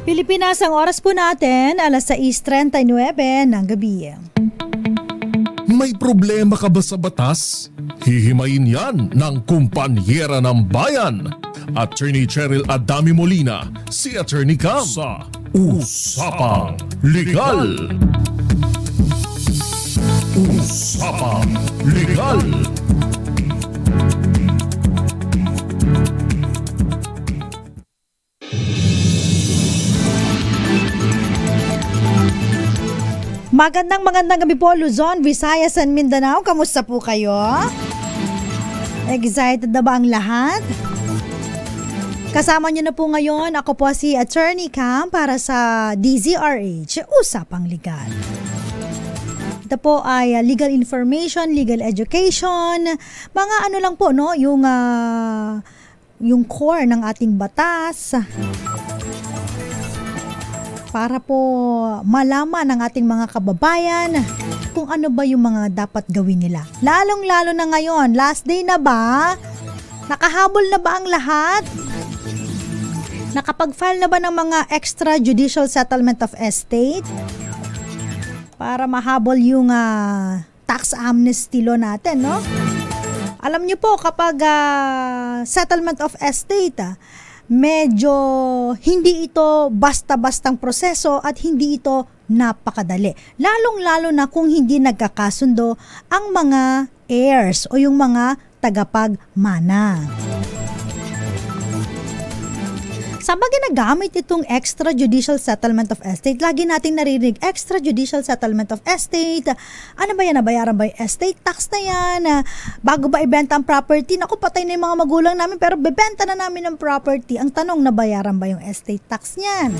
Pilipinas, ang oras po natin, alas 6:39 ng gabi. May problema ka ba sa batas? Hihimayin yan ng kumpanyera ng bayan. Attorney Cheryl Adami Molina, si Attorney Cam sa Usapang Legal. Usapang Legal. Magandang gabi po, Luzon, Visayas and Mindanao. Kamusta po kayo? Excited na ba ang lahat? Kasama niyo na po ngayon, ako po si Attorney Cam para sa DZRH, Usapang Legal. Ito po ay legal information, legal education, mga ano lang po, no? Yung core ng ating batas. Para po malaman ng ating mga kababayan kung ano ba yung mga dapat gawin nila. Lalong-lalo na ngayon, last day na ba? Nakahabol na ba ang lahat? Nakapag-file na ba ng mga extrajudicial settlement of estate? Para mahabol yung tax amnesty law natin, no? Alam niyo po, kapag settlement of estate, medyo hindi ito basta-bastang proseso at hindi ito napakadali. Lalong-lalo na kung hindi nagkakasundo ang mga heirs o yung mga tagapagmana. Saan ba ginagamit itong extrajudicial settlement of estate? Lagi nating naririnig, extrajudicial settlement of estate. Ano ba yan? Nabayaran ba yung estate tax na yan? Bago ba ibenta ang property? Naku, patay na yung mga magulang namin pero bebenta na namin ang property. Ang tanong, nabayaran ba yung estate tax niyan?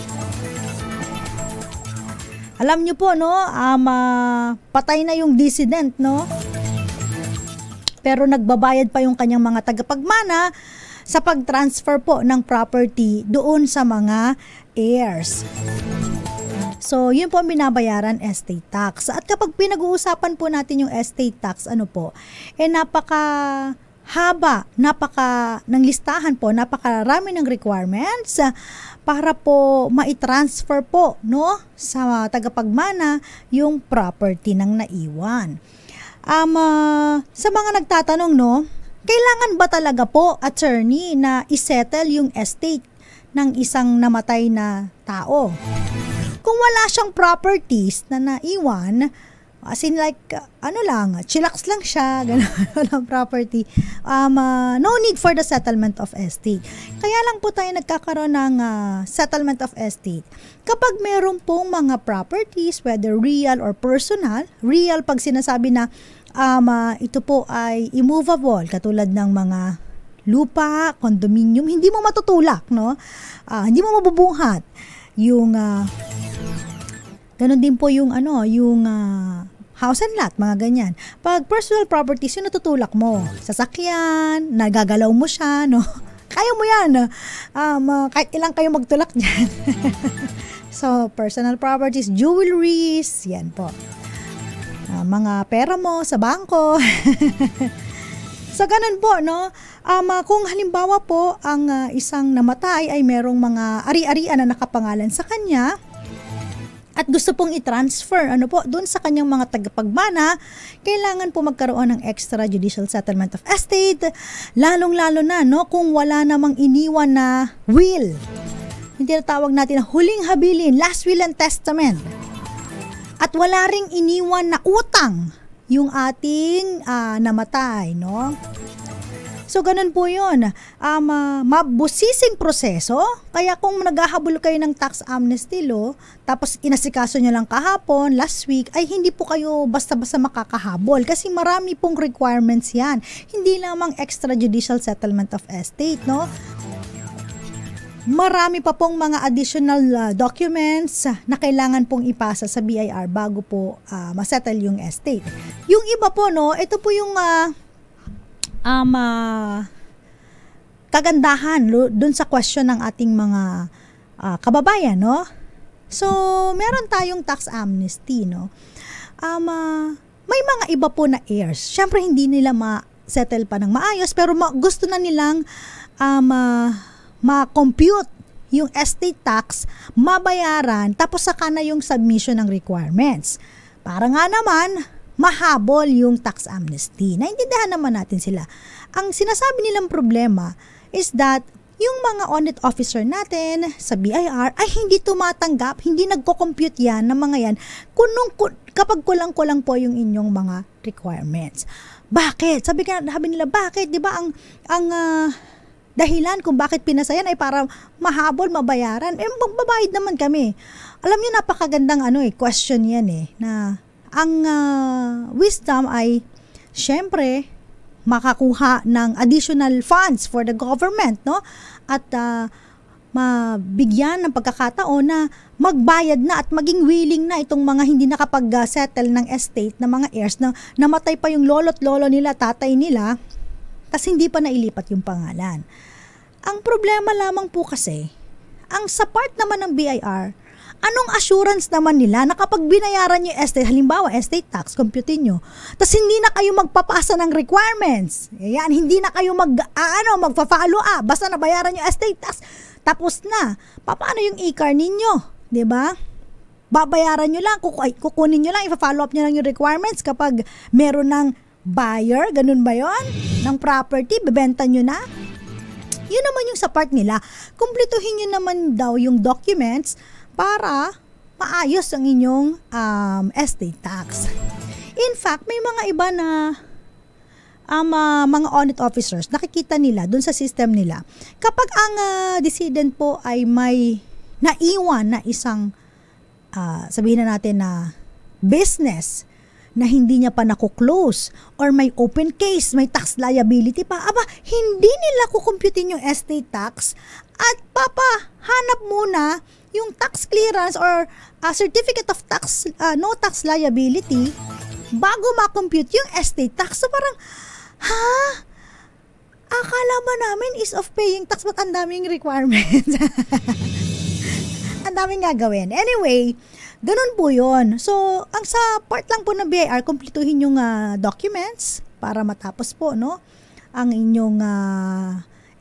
Alam nyo po, no? Patay na yung dissident, no? Pero nagbabayad pa yung kanyang mga tagapagmana sa pag-transfer po ng property doon sa mga heirs. So, yun po ang binabayaran, estate tax. At kapag pinag-uusapan po natin yung estate tax, napakahaba, ng listahan po, napakarami ng requirements para po mai-transfer po, no, sa tagapagmana yung property ng naiwan. Sa mga nagtatanong, no, kailangan ba talaga po, attorney, na isettle yung estate ng isang namatay na tao? Kung wala siyang properties na naiwan, as in like, chillax lang siya, gano'n, walang property, no need for the settlement of estate. Kaya lang po tayo nagkakaroon ng settlement of estate. Kapag meron pong mga properties, whether real or personal, real pag sinasabi na ito po ay immovable, katulad ng mga lupa, condominium, hindi mo matutulak, no? Hindi mo mabubuhat. Yung ganun din po yung house and lot, mga ganyan. Pag personal properties, yung natutulak mo, sasakyan, nagagalaw mo siya, no? Kaya mo yan. Kahit ilang kayo magtulak dyan. So, personal properties, jewelries, yan po. Mga pera mo sa bangko. So, ganun po, no? Kung halimbawa po, ang isang namatay ay merong mga ari-arian na nakapangalan sa kanya at gusto pong i-transfer, doon sa kanyang mga tagapagmana, kailangan po magkaroon ng extrajudicial settlement of estate, lalong-lalo na, no, kung wala namang iniwan na will. Hindi na tawag natin na huling habilin, last will and testament. At wala ring iniwan na utang yung ating namatay, no? So, ganun po yun. Mabusising proseso. Kaya kung naghahabol kayo ng tax amnesty law, tapos inasikaso nyo lang kahapon, last week, ay hindi po kayo basta-basta makakahabol. Kasi marami pong requirements yan. Hindi lamang extrajudicial settlement of estate, no? Marami pa pong mga additional documents na kailangan pong ipasa sa BIR bago po masettle yung estate. Yung iba po, no, ito po yung kagandahan dun sa question ng ating mga kababayan, no? So, meron tayong tax amnesty, no? May mga iba po na heirs. Siyempre, hindi nila settle pa ng maayos, pero gusto na nilang ma-compute yung estate tax, mabayaran, tapos saka na yung submission ng requirements. Para nga naman, mahabol yung tax amnesty. Naintindihan naman natin sila. Ang sinasabi nilang problema is that yung mga audit officer natin sa BIR ay hindi tumatanggap, hindi nagko-compute yan ng mga yan kapag kulang-kulang po yung inyong mga requirements. Bakit? Sabi nila, bakit? Di ba ang dahilan kung bakit pinasayan ay para mahabol, mabayaran? Magbabayad naman kami. Alam niyo, napakagandang question yan na ang wisdom ay syempre makakuha ng additional funds for the government, no? At mabigyan ng pagkakataon na magbayad na at maging willing na itong mga hindi nakapag-settle ng estate na mga heirs na namatay pa yung lolo't lolo nila, tatay nila, tas hindi pa nailipat yung pangalan. Ang problema lamang po kasi, ang sa part naman ng BIR, anong assurance naman nila na kapag binayaran yung estate, halimbawa estate tax, computin nyo, tas hindi na kayo magpapasa ng requirements, yan, hindi na kayo magpa-follow up, basta nabayaran yung estate tax, tapos na, paano yung e-car ninyo? Diba? Babayaran nyo lang, kukunin nyo lang, ipa-follow up nyo lang yung requirements kapag meron ng buyer, ganun ba yon? Ng property, bebenta nyo na? Yun naman yung sa part nila, kumpletuhin nyo naman daw yung documents para maayos ang inyong estate tax. In fact, may mga iba na mga audit officers, nakikita nila dun sa system nila, kapag ang decedent po ay may naiwan na isang, sabihin na natin na business na hindi niya pa nakuklose or may open case, may tax liability pa, hindi nila kukumputin yung estate tax at papahanap muna yung tax clearance or certificate of tax, no tax liability bago ma-compute yung estate tax. So parang, akala ba namin is of paying tax, but ang daming requirements. Ang daming gagawin. Anyway, ganun po yun. So, ang sa part lang po ng BIR, kumpletuhin yung documents para matapos po, no, ang inyong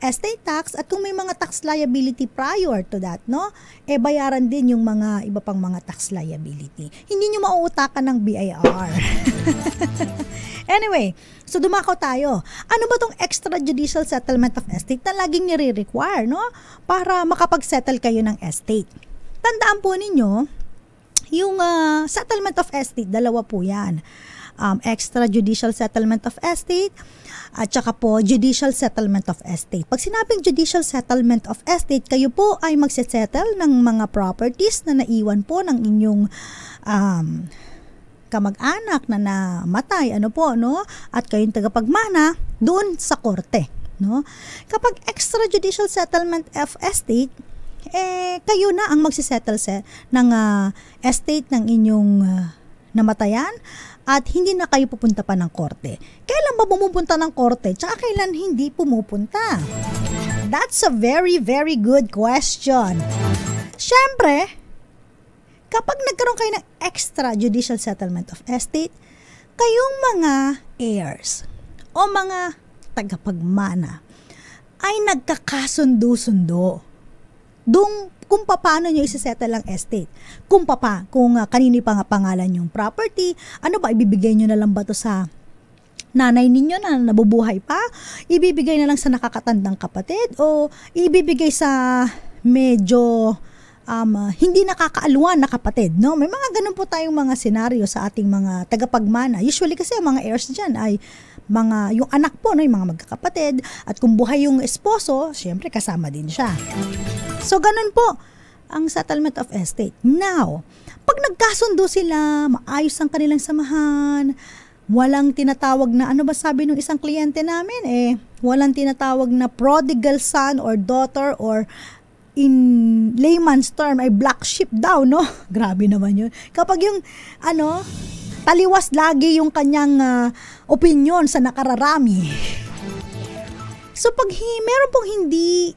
estate tax, at kung may mga tax liability prior to that, no, bayaran din yung mga iba pang mga tax liability. Hindi nyo mauutakan ng BIR. Anyway, so dumakaw tayo. Ano ba tong extrajudicial settlement of estate na laging nire-require, no, para makapag-settle kayo ng estate? Tandaan po ninyo, yung settlement of estate, dalawa po yan. Extrajudicial settlement of estate at saka po judicial settlement of estate. Pag sinabing judicial settlement of estate, kayo po ay magsesettle ng mga properties na naiwan po ng inyong kamag-anak na namatay, no? At kayong tagapagmana doon sa korte, no? Kapag extrajudicial settlement of estate, kayo na ang magsisettle ng estate ng inyong namatayan at hindi na kayo pupunta pa ng korte. Kailan ba pumupunta ng korte? Tsaka kailan hindi pumupunta? That's a very, very good question. Siyempre, kapag nagkaroon kayo ng extrajudicial settlement of estate, kayong mga heirs o mga tagapagmana ay nagkakasundo-sundo kung paano nyo isisettle ang estate. Kung kanino pa nga pangalan yung property, ano ba, ibibigay nyo na lang ba to sa nanay ninyo na nabubuhay pa? Ibibigay na lang sa nakakatandang kapatid? O ibibigay sa medyo hindi nakakaaluan na kapatid, no? May mga ganun po tayong mga senaryo sa ating mga tagapagmana. Usually kasi ang mga heirs dyan ay yung anak po, no? Yung mga magkakapatid. At kung buhay yung esposo, syempre kasama din siya. So, ganun po ang settlement of estate. Now, pag nagkasundo sila, maayos ang kanilang samahan, walang tinatawag na, ano ba sabi ng isang kliyente namin? Walang tinatawag na prodigal son or daughter, or in layman's term ay black sheep daw, no? Grabe naman yun. Kapag yung, taliwas lagi yung kanyang opinion sa nakararami. So, pag meron pong hindi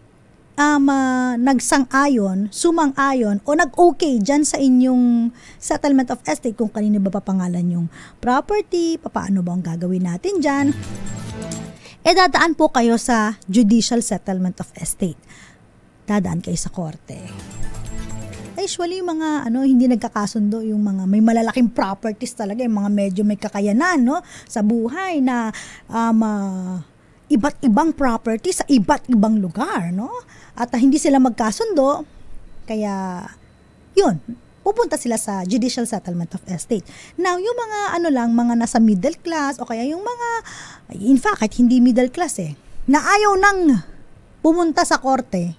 nagsang-ayon, sumang-ayon, o nag-okay dyan sa inyong settlement of estate, kung kanino ba papangalan yung property, paano ba ang gagawin natin dyan, dadaan po kayo sa judicial settlement of estate. Dadaan kayo sa korte. Usually, yung mga hindi nagkakasundo, yung mga may malalaking properties talaga, yung mga medyo may kakayanan, no, sa buhay na iba't ibang properties sa iba't ibang lugar, no? At hindi sila magkasundo, kaya yun, pupunta sila sa judicial settlement of estate. Now, yung mga mga nasa middle class o kaya yung mga, in fact, kahit hindi middle class na ayaw nang pumunta sa korte,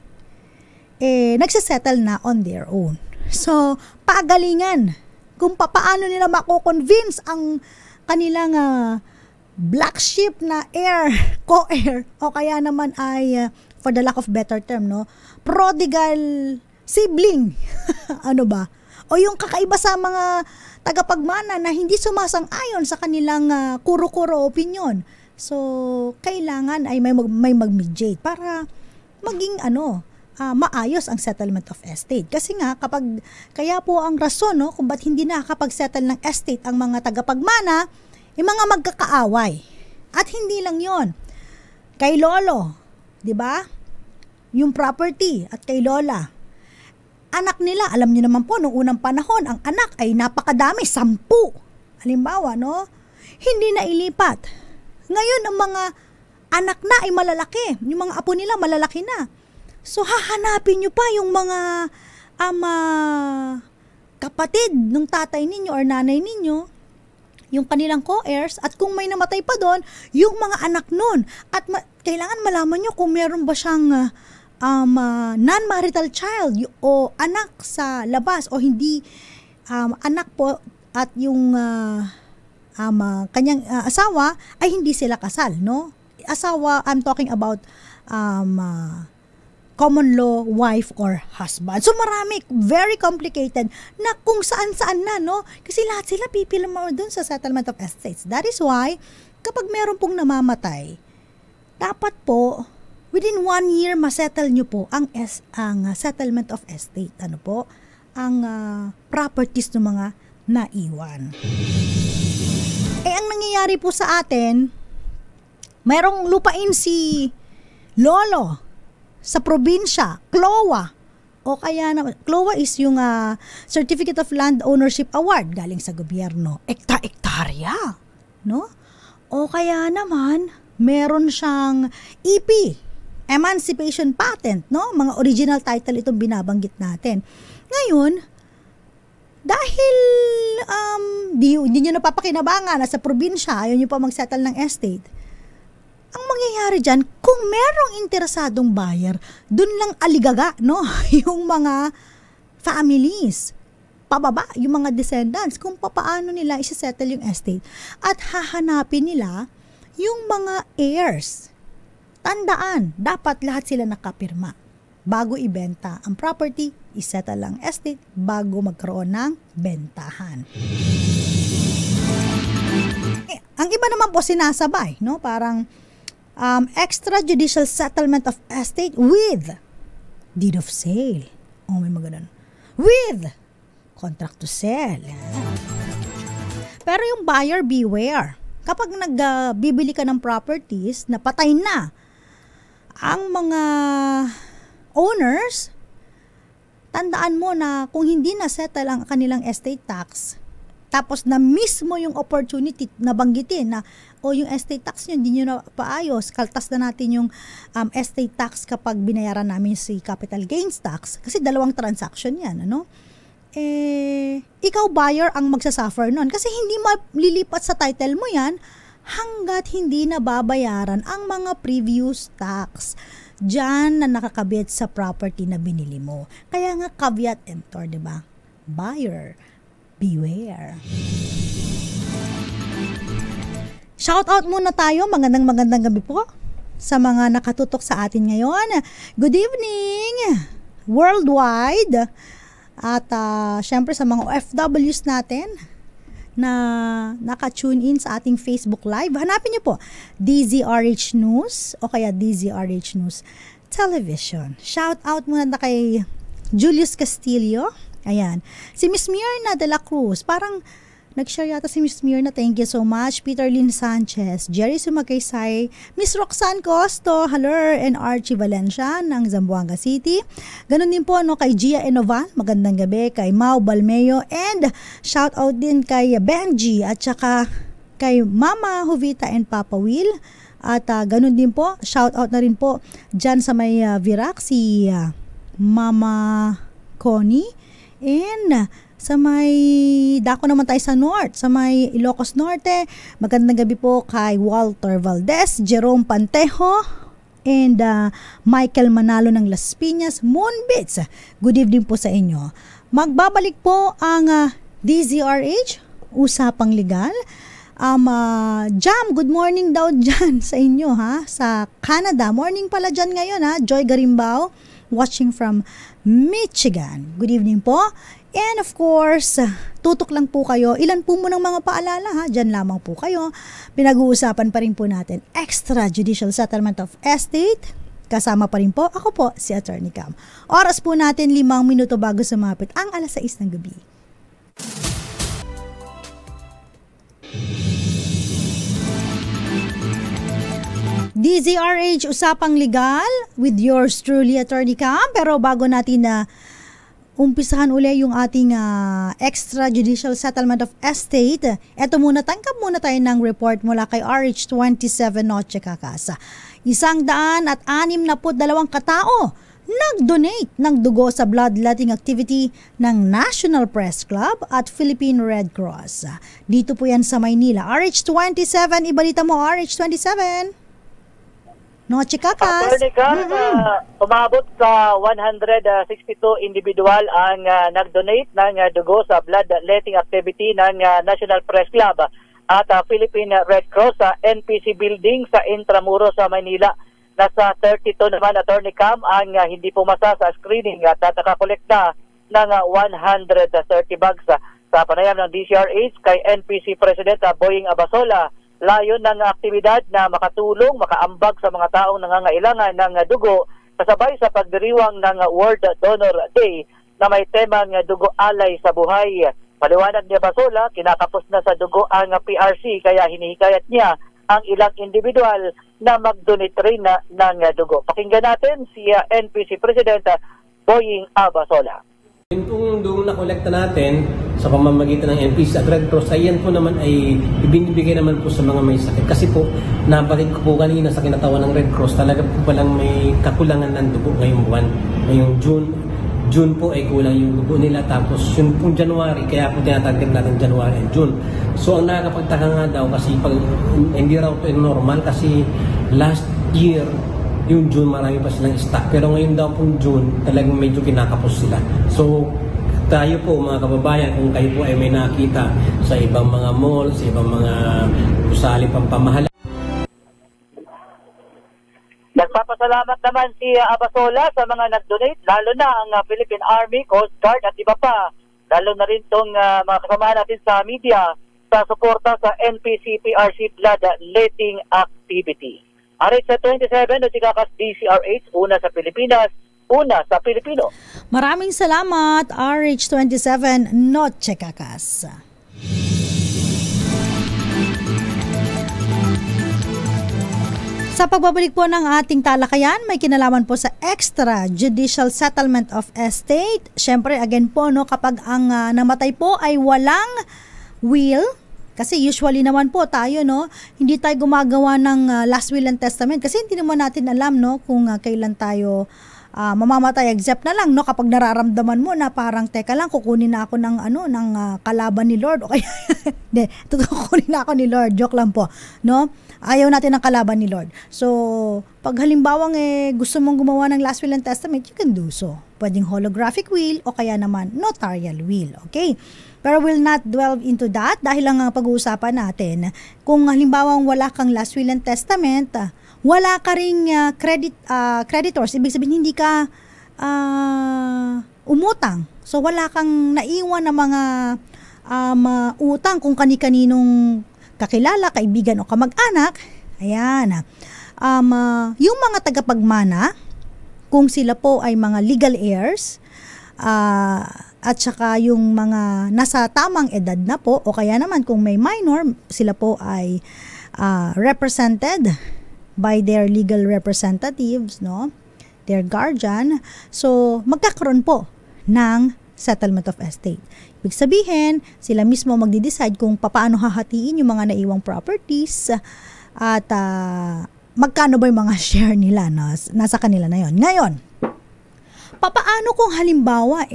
nagsisettle na on their own. So, pagalingan kung paano nila mako-convince ang kanilang black sheep na co-heir, o kaya naman ay, for the lack of better term, no, prodigal sibling. O yung kakaiba sa mga tagapagmana na hindi sumasang-ayon sa kanilang kuro-kuro opinion. So, kailangan ay may mag-mediate para maging maayos ang settlement of estate. Kasi nga, kaya po ang rason, no, kung ba't hindi nakakapag-settle ng estate ang mga tagapagmana, yung mga magkakaaway. At hindi lang yon. Kay lolo, di ba? Yung property at kay lola. Anak nila, alam niyo naman po, noong unang panahon, ang anak ay napakadami, 10. Halimbawa, no? Hindi na ilipat. Ngayon, ang mga anak na ay malalaki. Yung mga apo nila, malalaki na. So, hahanapin nyo pa yung mga kapatid ng tatay ninyo or nanay ninyo, yung kanilang co-heirs, at kung may namatay pa doon, yung mga anak nun. At kailangan malaman nyo kung meron ba siyang non-marital child o anak sa labas o hindi anak po at yung kanyang asawa ay hindi sila kasal, no? Asawa, I'm talking about common law wife or husband. So marami, very complicated na kung saan-saan na, no? Kasi lahat sila pipila mo dun sa settlement of estates. That is why, kapag meron pong namamatay, dapat po, within 1 year, masettle nyo po ang settlement of estate. Ang properties ng mga naiwan. Ang nangyayari po sa atin, mayroong lupain si lolo sa probinsya, CLOA. O kaya naman, CLOA is yung Certificate of Land Ownership Award galing sa gobyerno. Ektarya, no? O kaya naman, meron siyang EP, Emancipation Patent, no? Mga original title itong binabanggit natin. Ngayon, dahil hindi nyo napapakinabangan na sa probinsya, ayaw nyo pa mag-settle ng estate, ang mangyayari dyan, kung merong interesadong buyer, dun lang aligaga, no? Yung mga families, pababa, yung mga descendants, kung paano nila isa-settle yung estate. At hahanapin nila yung mga heirs. Tandaan, dapat lahat sila nakapirma. Bago ibenta ang property, isettle ang estate bago magkaroon ng bentahan. Ang iba naman po sinasabay, no? Parang extrajudicial settlement of estate with deed of sale. Oh, may maganon. With contract to sell. Pero yung buyer, beware. Kapag nagbibili ka ng properties na patay na ang mga owners, tandaan mo na kung hindi na settle ang kanilang estate tax, tapos na mismo yung opportunity na banggitin na yung estate tax nyo, hindi nyo na paayos, kaltas na natin yung estate tax kapag binayaran namin si capital gains tax, kasi 2 transaction yan, ikaw buyer ang magsasuffer nun, kasi hindi malilipat sa title mo yan hanggat hindi na babayaran ang mga previous tax dyan na nakakabit sa property na binili mo. Kaya nga caveat emptor, diba? Buyer, beware. Shout out muna tayo, magandang gabi po sa mga nakatutok sa atin ngayon. Good evening worldwide at syempre sa mga OFWs natin na naka-tune in sa ating Facebook Live. Hanapin niyo po DZRH News o kaya DZRH News Television. Shout out muna na kay Julius Castillo. Ayan. Si Miss Myrna de la Cruz, parang nag-share yata si Miss Mirna. Thank you so much. Peter Lynn Sanchez, Jerry Sumakaysay, Miss Roxanne Costo, Haller, and Archie Valencia ng Zamboanga City. Ganun din po no, kay Gia Enoval, magandang gabi, kay Mau Balmeo, and shout out din kay Benji at saka kay Mama Jovita and Papa Will. At ganun din po, shout out na rin po dyan sa may Virac, si Mama Connie, and sa may dako naman tayo sa North, sa may Ilocos Norte, magandang gabi po kay Walter Valdez, Jerome Pantejo, and Michael Manalo ng Las Piñas, Moonbits. Good evening po sa inyo. Magbabalik po ang DZRH, Usapang Legal. Jam, good morning daw dyan sa inyo ha, sa Canada. Morning pala dyan ngayon ha, Joy Garimbao, watching from Michigan. Good evening po. And of course, tutok lang po kayo. Ilan po mo ng mga paalala ha? Diyan lamang po kayo. Pinag-uusapan pa rin po natin extrajudicial settlement of estate. Kasama pa rin po ako po si Attorney Cam. Oras po natin 5 minuto bago sumapit ang 6:00 ng gabi. DZRH Usapang Legal with yours truly, Attorney Cam. Pero bago natin na umpisahan uli yung ating extrajudicial settlement of estate, eto muna, tangkap muna tayo ng report mula kay RH27 Noche Cacasa. 162 katao nag-donate ng dugo sa bloodletting activity ng National Press Club at Philippine Red Cross. Dito po yan sa Maynila. RH27, ibalita mo RH27. Noche Cacas. Umabot sa 162 individual ang nag-donate ng dugo sa bloodletting activity ng National Press Club at Philippine Red Cross sa NPC Building sa Intramuros sa Manila. Nasa 32 naman, Attorney Cam, ang hindi pumasa sa screening at nakakolekta ng 130 bags sa panayam ng DCRH kay NPC President Boying Abasola. Layon ng aktibidad na makatulong, makaambag sa mga taong nangangailangan ng dugo kasabay sa pagdiriwang ng World Donor Day na may temang dugo alay sa buhay. Paliwanag ni Basola, kinakapos na sa dugo ang PRC kaya hinihikayat niya ang ilang individual na mag-donate rin ng dugo. Pakinggan natin si NPC President Boying Abasola. Yung doon nakolekta natin sa pamamagitan ng NPC at Red Cross, ay yan po naman ay ibinibigay naman po sa mga may sakit. Kasi po, nabatid ko po kanina sa kinatawan ng Red Cross, talaga po palang may kakulangan ng dugo ngayong buwan. Ngayong June po ay kulang yung dugo nila. Tapos yun pong January, kaya po tinatagdag natin January and June. So ang nakakapagtaka nga daw kasi pag hindi raw ito normal kasi last year, yung June marami pa silang stock. Pero ngayon daw pong June, talagang medyo kinakapos sila. So, tayo po mga kababayan, kung kayo po ay may nakita sa ibang mga mall, sa ibang mga usali pang pamahalaan. Nagpapasalamat naman si Abasola sa mga nag-donate, lalo na ang Philippine Army, Coast Guard at iba pa. Lalo na rin itong mga kasama natin sa media sa suporta sa NPC PRC bloodletting activity. RH27, Noche Cacas, DCRH, una sa Pilipinas, una sa Pilipino. Maraming salamat, RH27, Noche Cacas. Sa pagbabalik po ng ating talakayan, may kinalaman po sa extrajudicial settlement of estate. Siyempre, again po, no, kapag ang namatay po ay walang will, kasi usually naman po tayo, no, hindi tayo gumagawa ng last will and testament kasi hindi naman natin alam, no, kung kailan tayo mamamatay. Except na lang, no, kapag nararamdaman mo na parang teka lang, kukunin na ako ng kalaban ni Lord, okay? Hindi, kukunin na ako ni Lord, joke lang po, no? Ayaw natin ng kalaban ni Lord. So, pag halimbawang gusto mong gumawa ng last will and testament, you can do so. Pwedeng holographic will o kaya naman notarial will, okay? Pero we'll not delve into that dahil lang ang pag-uusapan natin, kung halimbawang wala kang last will and testament, wala ka ring creditors, ibig sabihin hindi ka umutang. So wala kang naiwan na mga utang kung kani-kaninong kakilala, kaibigan o kamag-anak. Ayan. Yung mga tagapagmana, kung sila po ay mga legal heirs, at saka yung mga nasa tamang edad na po, o kaya naman kung may minor, sila po ay represented by their legal representatives, no? Their guardian. So, magkakaroon po ng settlement of estate. Ibig sabihin, sila mismo magdi-decide kung paano hahatiin yung mga naiwang properties at magkano ba yung mga share nila, no? Nasa kanila na yon. Ngayon, papaano kung halimbawa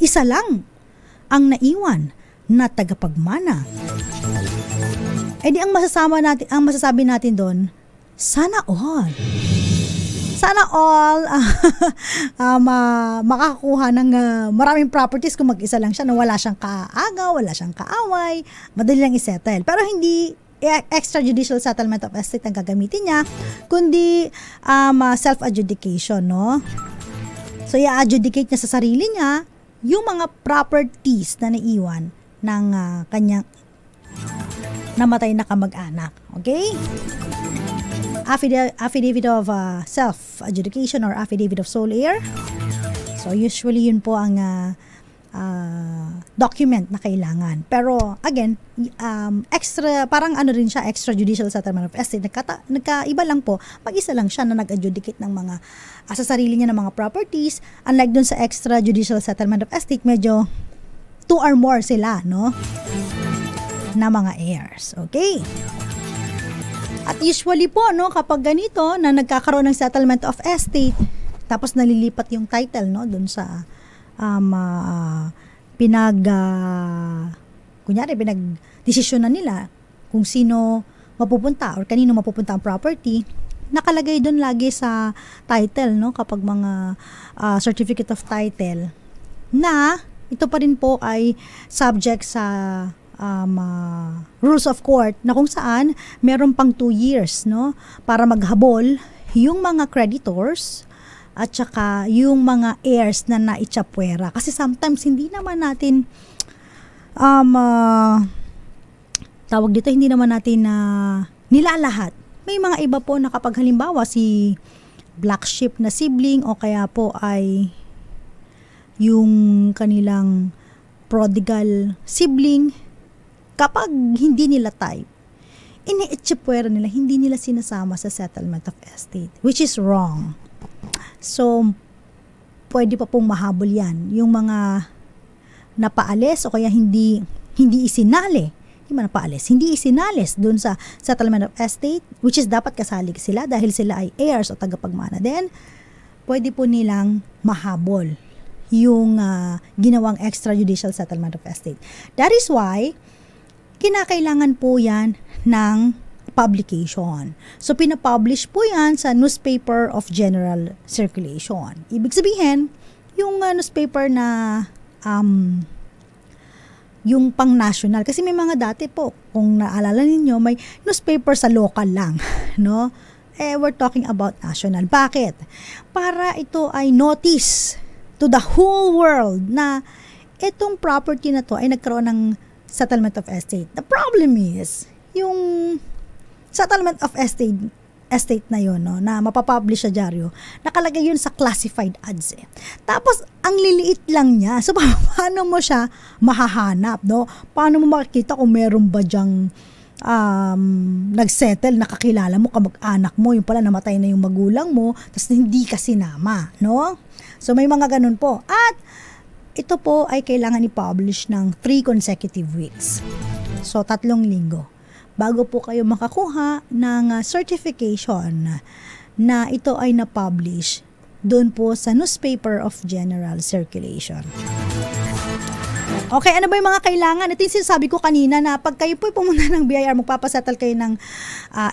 isa lang ang naiwan na tagapagmana? Di ang masasabi natin doon, sana all. Sana all makakuha ng maraming properties kung mag-isa lang siya na wala siyang kaagaw, wala siyang kaaway, madali lang isettle. Pero hindi extrajudicial settlement of estate ang gagamitin niya, kundi self-adjudication, no? So, i-adjudicate niya sa sarili niya yung mga properties na naiwan ng kanyang namatay na kamag-anak. Okay? Affidavit of self-adjudication or affidavit of sole heir. So, usually yun po ang document na kailangan. Pero, again, parang rin siya, extrajudicial settlement of estate. Nagkaiba lang po, mag-isa lang siya na nag-adjudicate ng mga, sa sarili niya ng mga properties. Unlike dun sa extrajudicial settlement of estate, medyo 2 or more sila, no? Na mga heirs. Okay? At usually po, no, kapag ganito, na nagkakaroon ng settlement of estate, tapos nalilipat yung title, no, dun sa pinag-desisyonan nila kung sino mapupunta or kanino mapupunta ang property, nakalagay dun lagi sa title, no, kapag mga certificate of title, na ito pa rin po ay subject sa rules of court na kung saan meron pang 2 years, no, para maghabol yung mga creditors at saka yung mga heirs na naitsapwera. Kasi sometimes hindi naman natin tawag dito, hindi naman natin nilalahat. May mga iba po na kapag halimbawa si black sheep na sibling o kaya po ay yung kanilang prodigal sibling, kapag hindi nila type, ini-itsipwera nila, hindi nila sinasama sa settlement of estate, which is wrong. So, pwede pa pong mahabol yan. Yung mga napaalis o kaya hindi isinali, hindi isinalis dun sa settlement of estate, which is dapat kasali sila dahil sila ay heirs o tagapagmana din, pwede po nilang mahabol yung ginawang extrajudicial settlement of estate. That is why, kinakailangan po yan ng publication. So, pinapublish po yan sa newspaper of general circulation. Ibig sabihin, yung newspaper na yung pang-national. Kasi may mga dati po, kung naalala ninyo, may newspaper sa local lang. No? We're talking about national. Bakit? Para ito ay notice to the whole world na itong property na to ay nagkaroon ng settlement of estate. The problem is, yung settlement of estate na yun, no, na mapapublish sa dyaryo, nakalagay yun sa classified ads. Tapos, ang liliit lang niya. So, paano mo siya mahahanap, no? Paano mo makikita kung meron ba dyang nagsettle, nakakilala mo, kamag-anak mo, yung pala namatay na yung magulang mo, tapos hindi ka sinama, no? So, may mga ganun po. At, ito po ay kailangan i-publish ng 3 consecutive weeks. So, 3 linggo. Bago po kayo makakuha ng certification na ito ay na-publish doon po sa newspaper of general circulation. Okay, ano ba yung mga kailangan? Ito yung sinasabi ko kanina na pag kayo po pumunta ng BIR, magpapasettle kayo ng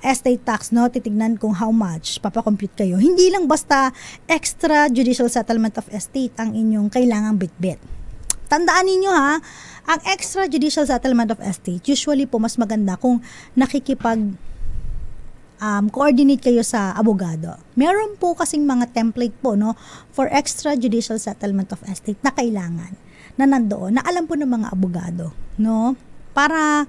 estate tax, no? Titignan kung how much, papakompute kayo. Hindi lang basta extrajudicial settlement of estate ang inyong kailangang bitbit. Tandaan ninyo ha, ang extrajudicial settlement of estate, usually po mas maganda kung nakikipag coordinate kayo sa abogado. Meron po kasing mga template po, no, for extrajudicial settlement of estate na kailangan na nandoon, na alam po ng mga abogado, no? Para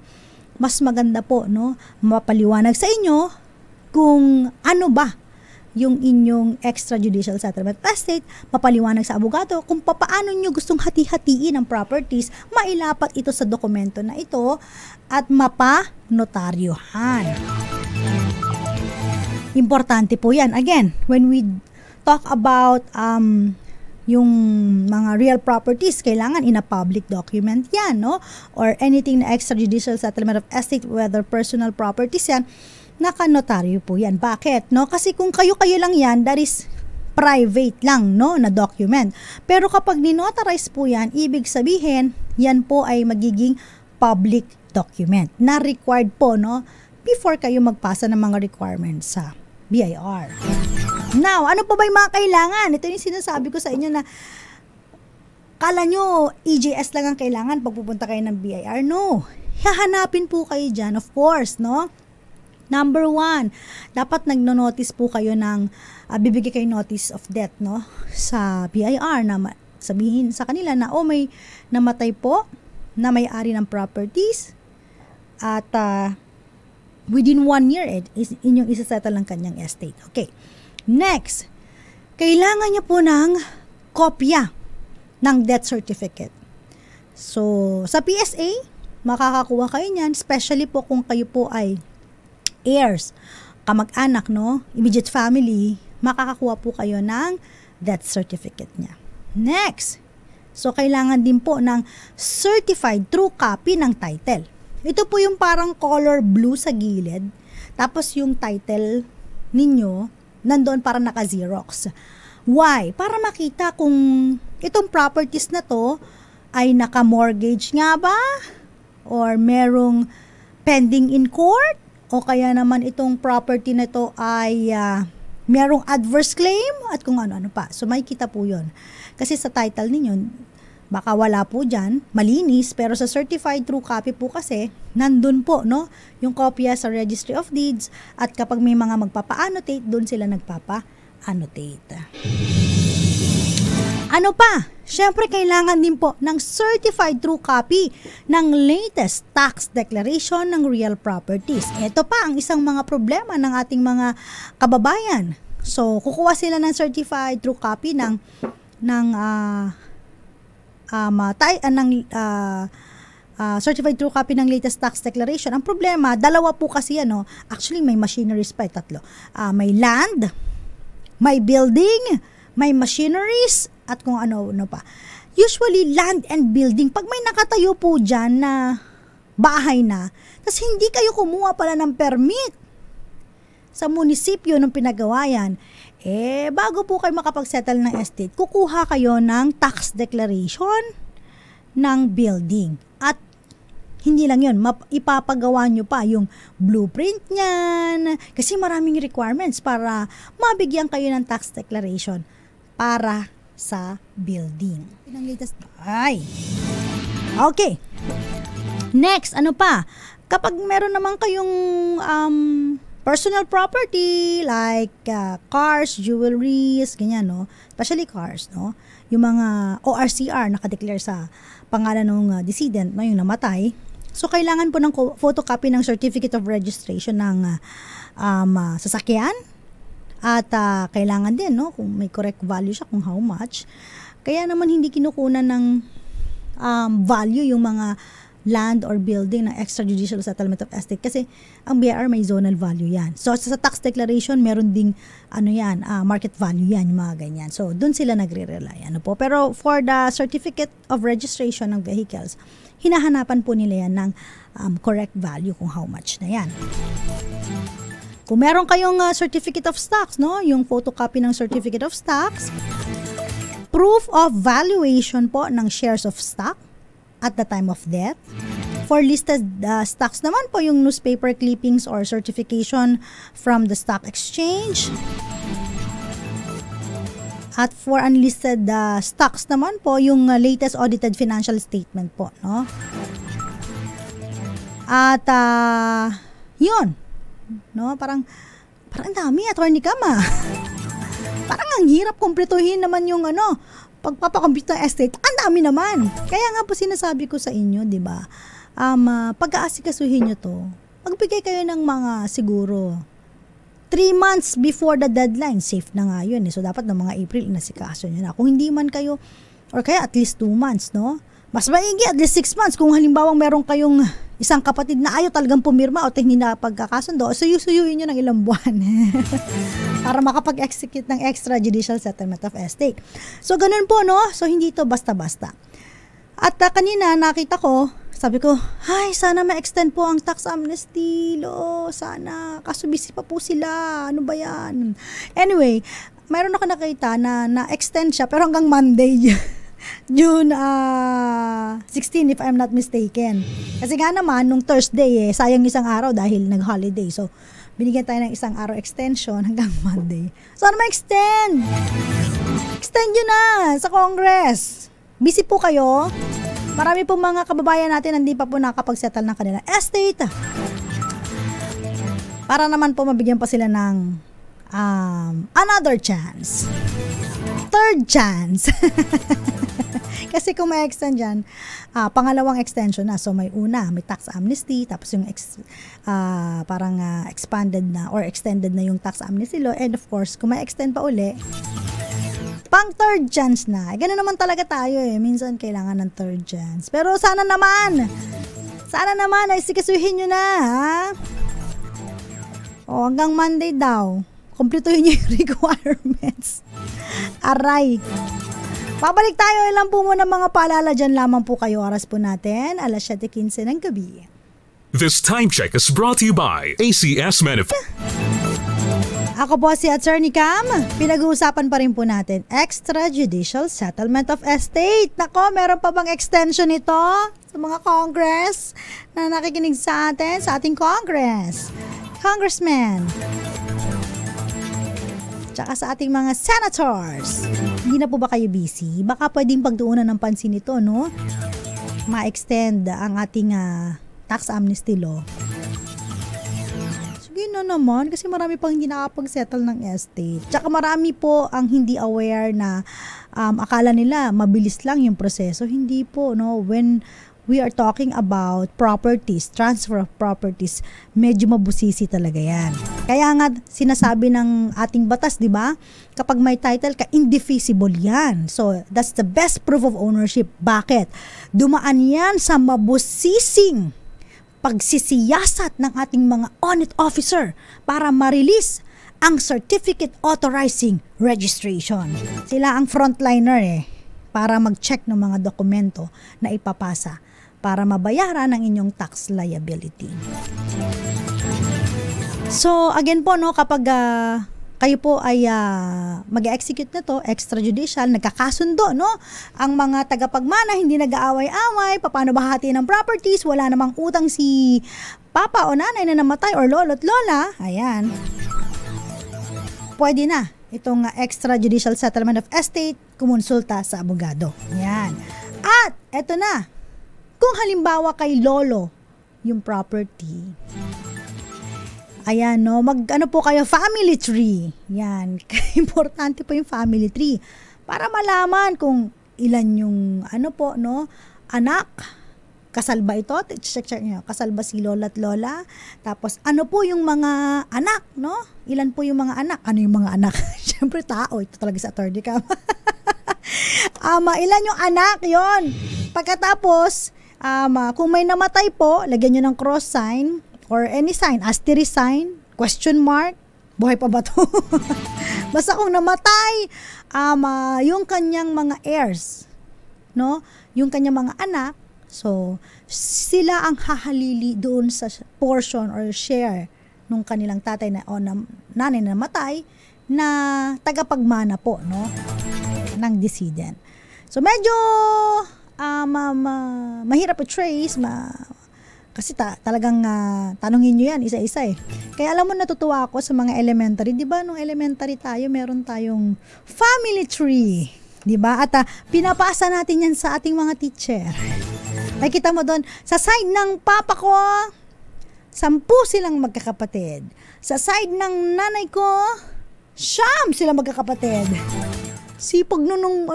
mas maganda po, no, mapaliwanag sa inyo kung ano ba yung inyong extrajudicial settlement of estate, mapaliwanag sa abogado kung paano nyo gustong hati-hatiin ang properties, mailapat ito sa dokumento na ito at mapa-notaryohan. Importante po yan. Again, when we talk about yung mga real properties, kailangan in a public document yan, no? Or anything na extrajudicial settlement of estate, whether personal properties yan, naka-notaryo po yan. Bakit? No? Kasi kung kayo-kayo lang yan, that is private lang, no, na document. Pero kapag ninotarize po yan, ibig sabihin, yan po ay magiging public document na required po, no, before kayo magpasa ng mga requirements sa BIR. Now, ano pa ba yung mga kailangan? Ito yung sinasabi ko sa inyo na kala nyo EJS lang ang kailangan pag pupunta kayo ng BIR. No. Hahanapin po kayo dyan, of course, no? Number 1, dapat nagno-notice po kayo ng, bibigay kayo notice of death, no? Sa BIR na sabihin sa kanila na, may namatay po na may-ari ng properties at within 1 year, inyong isasettle ang kanyang estate. Okay. Next, kailangan nyo po ng kopya ng death certificate. So, sa PSA, makakakuha kayo niyan, especially po kung kayo po ay heirs, kamag-anak, no? Immediate family, makakakuha po kayo ng death certificate niya. Next, so kailangan din po ng certified true copy ng title. Ito po yung parang color blue sa gilid, tapos yung title ninyo, nandoon para naka-Xerox. Why? Para makita kung itong properties na to ay naka-mortgage nga ba? Or merong pending in court? O kaya naman itong property na to ay merong adverse claim at kung ano-ano pa. So, makikita po yun. Kasi sa title ninyo, baka wala po dyan, malinis, pero sa certified true copy po kasi, nandun po, no? Yung kopya sa Registry of Deeds at kapag may mga magpapa-annotate, doon sila nagpapa-annotate. Ano pa? Siyempre, kailangan din po ng certified true copy ng latest tax declaration ng real properties. Ito pa ang isang mga problema ng ating mga kababayan. So, kukuha sila ng certified true copy ng certified true copy ng latest tax declaration. Ang problema, dalawa po kasi yan, no? Actually, may machineries pa, 3. May land, may building, may machineries, at kung ano pa. Usually, land and building, pag may nakatayo po dyan na bahay na, tas hindi kayo kumuha pala ng permit sa munisipyo ng pinagawa yan, bago po kayo makapagsettle ng estate, kukuha kayo ng tax declaration ng building. At hindi lang yun, ipapagawa nyo pa yung blueprint niyan, kasi maraming requirements para mabigyan kayo ng tax declaration para sa building. Okay. Next, ano pa? Kapag meron naman kayong personal property like cars, jewelries, ganyan, no? Especially cars, no? Yung mga ORCR nakadeclare sa pangalan ng decedent, no? Yung namatay. So, kailangan po ng photocopy ng certificate of registration ng sasakyan. At kailangan din, no, kung may correct value siya, kung how much. Kaya naman hindi kinukunan ng value yung mga land or building ng extrajudicial settlement of estate kasi ang BIR may zonal value yan. So sa tax declaration, meron ding market value yan, yung mga ganyan. So doon sila nagre-rely. Ano po? Pero for the certificate of registration ng vehicles, hinahanapan po nila yan ng correct value kung how much na yan. Kung meron kayong certificate of stocks, no, yung photocopy ng certificate of stocks, proof of valuation po ng shares of stock at the time of death. For listed stocks naman po yung newspaper clippings or certification from the stock exchange. At for unlisted stocks naman po yung latest audited financial statement po, no. At yun. No, parang dami, attorney ka ma. Parang ang hirap kumpletuhin naman yung pagpapakompute ng estate. Ang dami naman. Kaya nga po sinasabi ko sa inyo, 'di ba? Pag-aasikasuhin niyo 'to. Magbigay kayo ng mga siguro 3 months before the deadline, safe na nga yun. So, dapat ng mga April, inasikaso nyo na. Kung hindi man kayo, or kaya at least 2 months, no? Mas maigi, at least 6 months. Kung halimbawa meron kayong isang kapatid na ayaw talagang pumirma o hindi na pagkakasundo, suyuyuin nyo ng ilang buwan para makapag-execute ng extrajudicial settlement of estate. So, ganun po, no? So, hindi ito basta-basta. At kanina, nakita ko, sabi ko, ay, sana ma-extend po ang tax amnesty, sana. Kaso busy pa po sila. Ano ba yan? Anyway, mayroon ako nakita na na-extend siya, pero hanggang Monday, June 16, if I'm not mistaken. Kasi nga naman, nung Thursday, sayang isang araw dahil nag-holiday. So, binigyan tayo ng isang araw extension hanggang Monday. Sana ma-extend! Extend yun na sa Congress. Busy po kayo. Marami pong mga kababayan natin hindi pa po nakapag-settle ng kanilang estate. Para naman po mabigyan pa sila ng another chance. Third chance. Kasi kung may extend dyan, pangalawang extension na. So may tax amnesty, tapos yung expanded na or extended na yung tax amnesty law. And of course, kung may extend pa uli, pang third chance na. Ganun naman talaga tayo Minsan kailangan ng third chance. Pero sana naman ay sikasuhin nyo na, ha? O, hanggang Monday daw. Kumpletuhin nyo yung requirements. Aray. Pabalik tayo, ilang po muna mga paalala dyan lamang po kayo. Oras po natin, alas 7:15 ng gabi. This time check is brought to you by ACS Ako po si Attorney Cam. Pinag-uusapan pa rin po natin extrajudicial settlement of estate. Nako, meron pa bang extension ito sa mga Congress na nakikinig sa atin, sa ating Congress? Congressman. Tsaka sa ating mga senators. Hindi na po ba kayo busy? Baka pwedeng pagtuunan ng pansin ito, no? Ma-extend ang ating tax amnesty law. Sige na naman, kasi marami pang hindi nakapag-settle ng estate. Tsaka marami po ang hindi aware na akala nila mabilis lang yung proseso. Hindi po, no? When we are talking about properties, transfer of properties, medyo mabusisi talaga yan. Kaya nga sinasabi ng ating batas, di ba? Kapag may title ka, indefeasible yan. So, that's the best proof of ownership. Bakit? Dumaan yan sa mabusising pagsisiyasat ng ating mga audit officer para ma-release ang certificate authorizing registration. Sila ang frontliner para mag-check ng mga dokumento na ipapasa para mabayaran ang inyong tax liability. So, again po, no, kapag kayo po ay mag-execute na to, extrajudicial, nagkakasundo, no? Ang mga tagapagmana, hindi nag-aaway-away, paano bahati ng properties, wala namang utang si papa o nanay na namatay or lolo't lola, ayan. Pwede na itong extrajudicial settlement of estate, kumonsulta sa abogado. Ayan. At, eto na, kung halimbawa kay lolo yung property, ayan, no, ano po kayo, family tree. Yan, importante po yung family tree para malaman kung ilan yung anak. Kasal ba ito? Check nyo. Kasal ba si lola at lola? Tapos, ano po yung mga anak, no? Ilan po yung mga anak? Ano yung mga anak? Siyempre, tao. Ito talaga sa attorney ka. Ilan yung anak? Yon. Pagkatapos, kung may namatay po, lagyan nyo ng cross sign or any sign, asterisk sign, question mark, buhay pa ba to? Basta kung namatay, yung kanyang mga heirs, no? Yung kanyang mga anak, so, sila ang hahalili doon sa portion or share nung kanilang tatay o nanay na namatay na tagapagmana po, no? Ng decedent. So, medyo mahirap i-trace, kasi talagang tanungin nyo yan isa-isa Kaya alam mo, natutuwa ako sa mga elementary. Diba nung elementary tayo, meron tayong family tree. Diba? At pinapasa natin yan sa ating mga teacher. Ay, kita mo doon, sa side ng papa ko, 10 silang magkakapatid. Sa side ng nanay ko, 9 sila magkakapatid. Sipag nung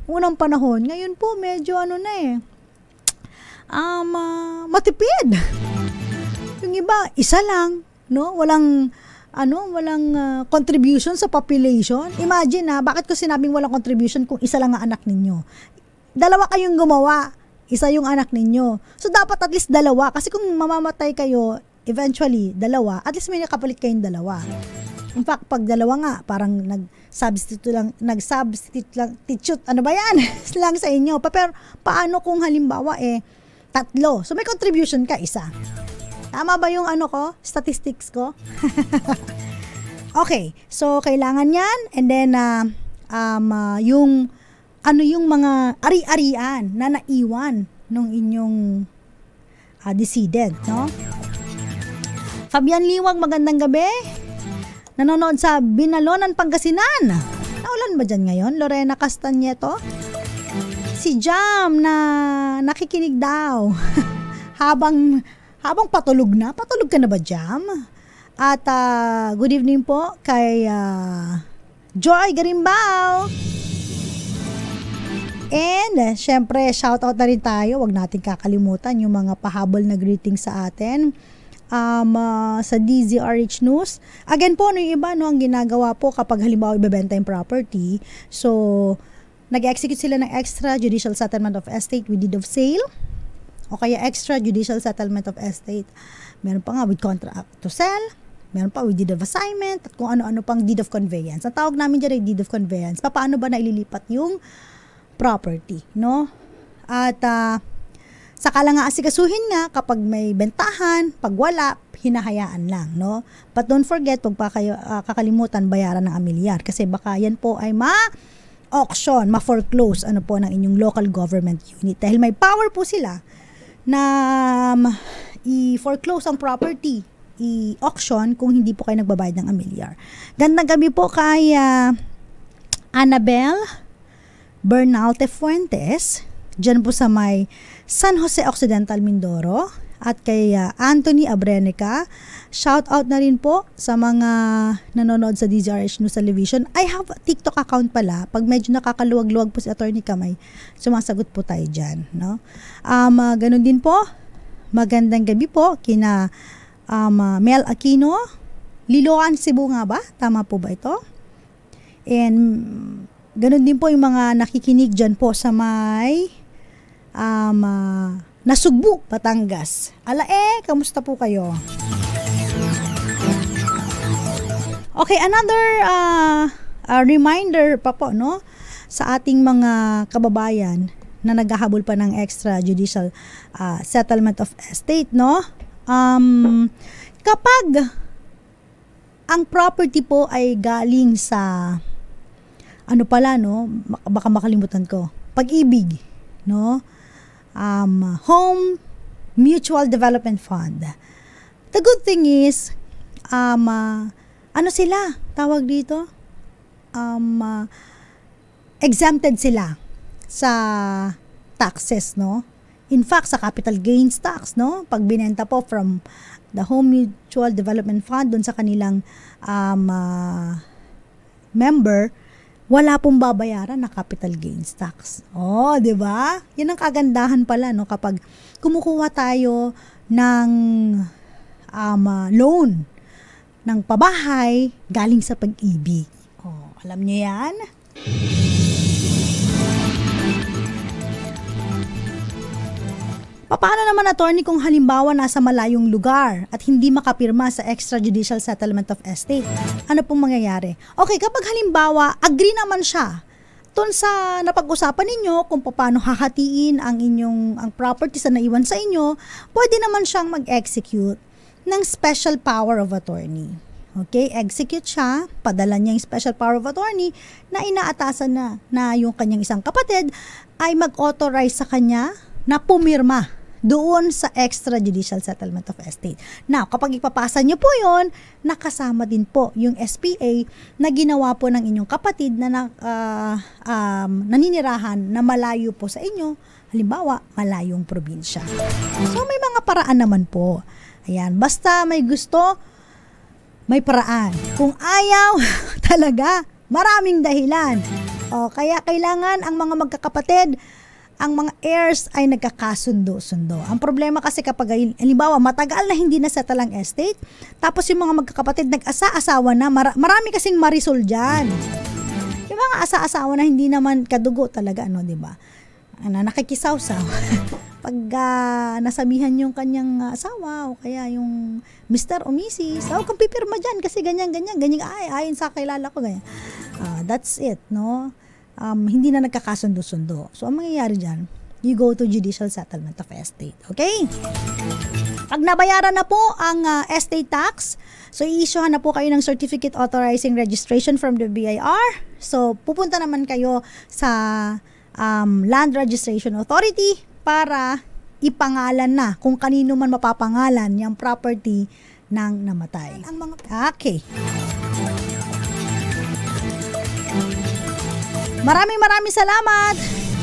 unang panahon. Ngayon po, medyo matipid. Yung iba, isa lang, no? Walang contribution sa population. Imagine bakit ko sinabing walang contribution kung isa lang ang anak ninyo? Dalawa kayong gumawa, isa yung anak ninyo. So, dapat at least dalawa. Kasi kung mamamatay kayo, eventually, dalawa, at least may nakapalit kayong dalawa. In fact, pag dalawa nga, parang nag-substitute lang, ano ba yan? lang sa inyo. Pero, paano kung halimbawa, tatlo? So, may contribution ka, isa. Tama ba yung statistics ko? Okay, so, kailangan yan. And then, yung mga ari-arian na naiwan nung inyong decedent, no? Fabian Liwag, magandang gabi. Nanonood sa Binalonan, Pangasinan. Naulan ba dyan ngayon? Lorena Castañeto? Si Jam na nakikinig daw. habang patulog na. Patulog ka na ba, Jam? At good evening po kay Joy Garimbao. And, syempre, shoutout na rin tayo. Huwag natin kakalimutan yung mga pahabol na greetings sa atin sa DZRH News. Again po, yung iba, ang ginagawa po kapag halimbawa ibebenta yung property. So, nag-execute sila ng extrajudicial settlement of estate with deed of sale o kaya extrajudicial settlement of estate. Meron pa nga with contract to sell. Meron pa with deed of assignment at kung ano-ano pang deed of conveyance. Ang tawag namin dyan ay deed of conveyance. Paano ba na ililipat yung property, no? At saka lang nga asikasuhin nga kapag may bentahan, pag wala, hinahayaan lang, no? But don't forget, wag pa kayo kakalimutan bayaran ng amilyar kasi baka yan po ay ma-auction, ma-foreclose po ng inyong local government unit dahil may power po sila na i-foreclose ang property, i-auction kung hindi po kayo nagbabayad ng amilyar. Gandang gabi po kay Annabel Bernalte Fuentes, dyan po sa may San Jose Occidental, Mindoro, at kay Anthony Abrenica. Shout out na rin po sa mga nanonood sa DZRH News Television. I have a TikTok account pala. Pag medyo nakakaluwag-luwag po si Attorney Kamay, sumasagot po tayo dyan, no? Ganun din po. Magandang gabi po kina Mel Aquino, Liloan, Cebu nga ba? Tama po ba ito? And ganun din po yung mga nakikinig dyan po sa may Nasugbu, Batangas. Kamusta po kayo? Okay, another reminder pa po, no? Sa ating mga kababayan na naghahabol pa ng extrajudicial settlement of estate, no? Kapag ang property po ay galing sa baka makalimutan ko. Pag-ibig, no? Home Mutual Development Fund. The good thing is, sila? Tawag dito? Exempted sila sa taxes, no? In fact, sa capital gains tax, no? Pag binenta po from the Home Mutual Development Fund dun sa kanilang member, wala pong babayaran na capital gains tax. Oh, 'di ba? 'Yan ang kagandahan pala, no, kapag kumukuha tayo ng loan ng pabahay galing sa pag-ibig. Oh, alam niyo 'yan? Paano naman, attorney, kung halimbawa nasa malayong lugar at hindi makapirma sa extrajudicial settlement of estate? Ano pong mangyayari? Okay, kapag halimbawa agree naman siya dun sa napag-usapan ninyo kung paano hahatiin ang properties na naiwan sa inyo, pwede naman siyang mag-execute ng special power of attorney. Okay, execute siya, padala niya yung special power of attorney na inaatasan na yung kanyang isang kapatid ay mag-authorize sa kanya na pumirma doon sa extrajudicial settlement of estate. Now, kapag ipapasa niyo po yon, nakasama din po yung SPA na ginawa po ng inyong kapatid na naninirahan na malayo po sa inyo, halimbawa, malayong probinsya. So, may mga paraan naman po. Ayan, basta may gusto, may paraan. Kung ayaw, talaga, maraming dahilan. O, kaya kailangan ang mga magkakapatid ang mga heirs ay nagkakasundo-sundo. Ang problema kasi kapag, halimbawa, matagal na hindi nasettle ang estate, tapos yung mga magkakapatid nag-asa-asawa na, marami kasing marisol dyan. Yung mga asa-asawa na hindi naman kadugo talaga, di ba? Nakikisaw-saw. Pag nasabihan yung kanyang asawa o kaya yung Mr. o Mrs., kung pipirma dyan kasi ganyan, ayon sa kilala ko, ganyan. That's it, no? Hindi na nagkakasundo-sundo. So, ang mangyayari dyan, you go to judicial settlement of estate. Okay? Pag nabayaran na po ang estate tax, so i-issuehan na po kayo ng certificate authorizing registration from the BIR. So, pupunta naman kayo sa Land Registration Authority para ipangalan na kung kanino man mapapangalan yung property ng namatay. Okay. Maraming salamat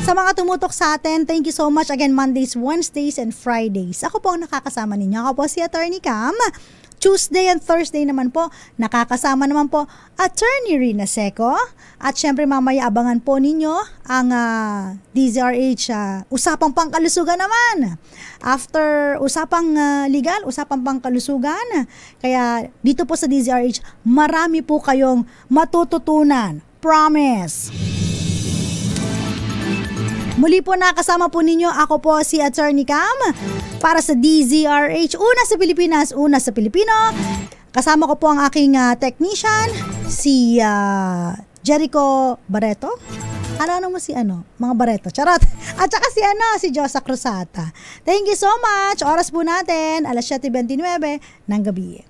sa mga tumutok sa atin. Thank you so much. Again, Mondays, Wednesdays, and Fridays. Ako po ang nakakasama ninyo. Ako po si Attorney Cam. Tuesday and Thursday naman po, nakakasama naman po Attorney Rina Seco. At syempre mamaya abangan po ninyo ang DZRH usapang pangkalusugan naman. After usapang legal, usapang pangkalusugan. Kaya dito po sa DZRH, marami po kayong matututunan. Promise! Muli po nakasama po ninyo, ako po si Attorney Cam para sa DZRH, una sa Pilipinas, una sa Pilipino. Kasama ko po ang aking technician, si Jericho Barreto. Ano mo si mga Barreto, charot. At saka si Josa Cruzata. Thank you so much. Oras po natin, 7:29 ng gabi.